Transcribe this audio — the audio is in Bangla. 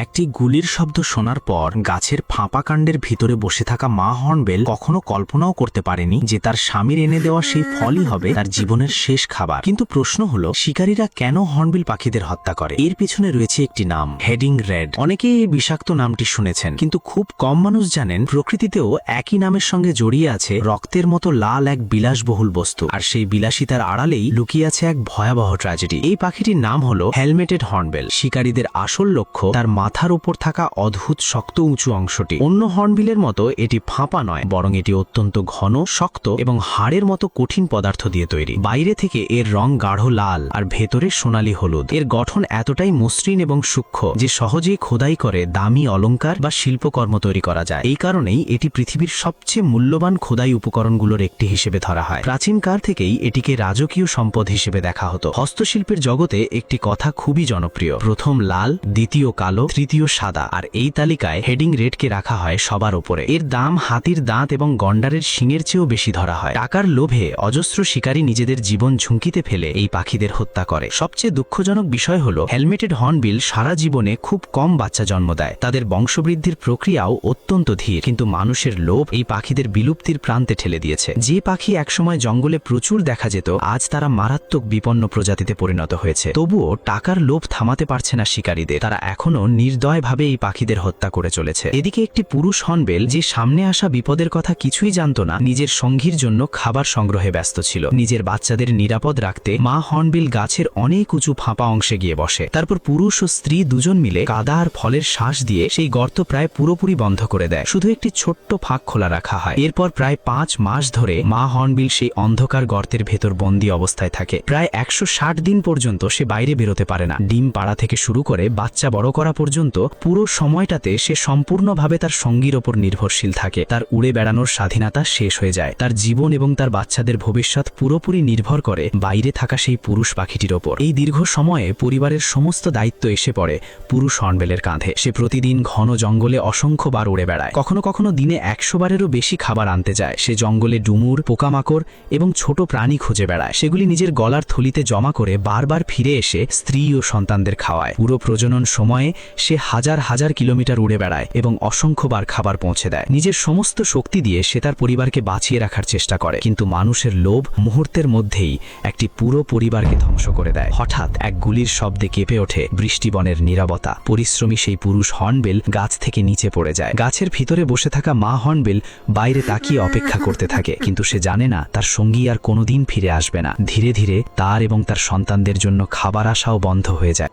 একটি গুলির শব্দ শোনার পর গাছের ফাঁপা কাণ্ডের ভিতরে বসে থাকা মা হর্নবিল কখনো কল্পনাও করতে পারেনি যে তার স্বামীর এনে দেওয়া সেই ফলই হবে তার জীবনের শেষ খাবার। কিন্তু প্রশ্ন হলো, শিকারীরা কেন হর্নবিল পাখিদের হত্যা করে? এর পিছনে রয়েছে একটি নাম, হেডিং রেড। অনেকেই এই বিষাক্ত নামটি শুনেছেন, কিন্তু খুব কম মানুষ জানেন প্রকৃতিতেও একই নামের সঙ্গে জড়িয়ে আছে রক্তের মতো লাল এক বিলাসবহুল বস্তু, আর সেই বিলাসিতার আড়ালেই লুকিয়ে আছে এক ভয়াবহ ট্র্যাজেডি। এই পাখিটির নাম হলো হেলমেটেড হর্নবিল। শিকারীদের আসল লক্ষ্য তার মাথার উপর থাকা অদ্ভুত শক্ত উঁচু অংশটি। অন্য হর্নবিলের মতো এটি ফাঁপা নয়, বরং এটি অত্যন্ত ঘন, শক্ত এবং হাড়ের মতো কঠিন পদার্থ দিয়ে তৈরি। বাইরে থেকে এর রং গাঢ় লাল আর ভেতরে সোনালী হলুদ। এর গঠন এতটাই মসৃণ এবং সূক্ষ্ম যে সহজেই খোদাই করে দামি অলংকার বা শিল্পকর্ম তৈরি করা যায়। এই কারণেই এটি পৃথিবীর সবচেয়ে মূল্যবান খোদাই উপকরণগুলোর একটি হিসেবে ধরা হয়। প্রাচীনকাল থেকেই এটিকে রাজকীয় সম্পদ হিসেবে দেখা হতো। হস্তশিল্পের জগতে একটি কথা খুবই জনপ্রিয়, প্রথম লাল, দ্বিতীয় কালো, তৃতীয় সাদা, আর এই তালিকায় হেডিং রেডকে রাখা হয় সবার উপরে। এর দাম হাতির দাঁত এবং গন্ডারের শিংয়ের চেয়েও বেশি ধরা হয়। টাকার লোভে অজস্র শিকারী নিজেদের জীবন ঝুঁকিতে ফেলে এই পাখিদের হত্যা করে। সবচেয়ে দুঃখজনক বিষয় হলো, হেলমেটেড হর্নবিল সারা জীবনে খুব কম বাচ্চা জন্ম দেয়। তাদের বংশবৃদ্ধির প্রক্রিয়াও অত্যন্ত ধীর, কিন্তু মানুষের লোভ এই পাখিদের বিলুপ্তির প্রান্তে ঠেলে দিয়েছে। যে পাখি একসময় জঙ্গলে প্রচুর দেখা যেত, আজ তারা মারাত্মক বিপন্ন প্রজাতিতে পরিণত হয়েছে। তবুও টাকার লোভ থামাতে পারছে না শিকারীদের। তারা এখনো নির্দয়ভাবে এই পাখিদের হত্যা করে চলেছে। এদিকে একটি পুরুষ হর্নবিল, যে সামনে আসা বিপদের কথা কিছুই জানত না, নিজের সঙ্গীর জন্য খাবার সংগ্রহে ব্যস্ত ছিল। নিজের বাচ্চাদের নিরাপদ রাখতে মা হর্নবিল গাছের অনেক উঁচু ফাঁপা অংশে গিয়ে বসে। তারপর পুরুষ ও স্ত্রী দুজন মিলে কাদা আর ফলের শ্বাস দিয়ে সেই গর্ত প্রায় পুরোপুরি বন্ধ করে দেয়। শুধু একটি ছোট্ট ফাঁক খোলা রাখা হয়। এরপর প্রায় 5 মাস ধরে মা হর্নবিল সেই অন্ধকার গর্তের ভেতর বন্দী অবস্থায় থাকে। প্রায় 160 দিন পর্যন্ত সে বাইরে বেরোতে পারে না। ডিম পাড়া থেকে শুরু করে বাচ্চা বড় করা পর্যন্ত পুরো সময়টাতে সে সম্পূর্ণভাবে তার সঙ্গীর ওপর নির্ভরশীল থাকে। তার উড়ে বেড়ানোর স্বাধীনতা শেষ হয়ে যায়। তার জীবন এবং তার বাচ্চাদের ভবিষ্যৎ পুরোপুরি নির্ভর করে বাইরে থাকা সেই পুরুষ পাখিটির ওপর। এই দীর্ঘ সময়ে পরিবারের সমস্ত দায়িত্ব এসে পড়ে পুরুষ হর্নবিলের কাঁধে। সে প্রতিদিন ঘন জঙ্গলে অসংখ্য বার উড়ে বেড়ায়। কখনো কখনো দিনে 100 বারেরও বেশি খাবার আনতে যায়। সে জঙ্গলে ডুমুর, পোকামাকড় এবং ছোট প্রাণী খুঁজে বেড়ায়। সেগুলি নিজের গলার থলিতে জমা করে বারবার ফিরে এসে স্ত্রী ও সন্তানদের খাওয়ায়। পুরো প্রজনন সময়ে সে হাজার হাজার কিলোমিটার উড়ে বেড়ায় এবং অসংখ্যবার খাবার পৌঁছে দেয়। নিজের সমস্ত শক্তি দিয়ে সে তার পরিবারকে বাঁচিয়ে রাখার চেষ্টা করে, কিন্তু মানুষের লোভ মুহূর্তের মধ্যেই একটি পুরো পরিবারকে ধ্বংস করে দেয়। হঠাৎ এক গুলির শব্দে কেঁপে ওঠে বৃষ্টিবনের নীরবতা। পরিশ্রমী সেই পুরুষ হর্নবিল গাছ থেকে নিচে পড়ে যায়। গাছের ভিতরে বসে থাকা মা হর্নবিল বাইরে তাকিয়ে অপেক্ষা করতে থাকে, কিন্তু সে জানে না তার সঙ্গী আর কোনোদিন ফিরে আসবে না। ধীরে ধীরে তার এবং তার সন্তানদের জন্য খাবার আসাও বন্ধ হয়ে যায়।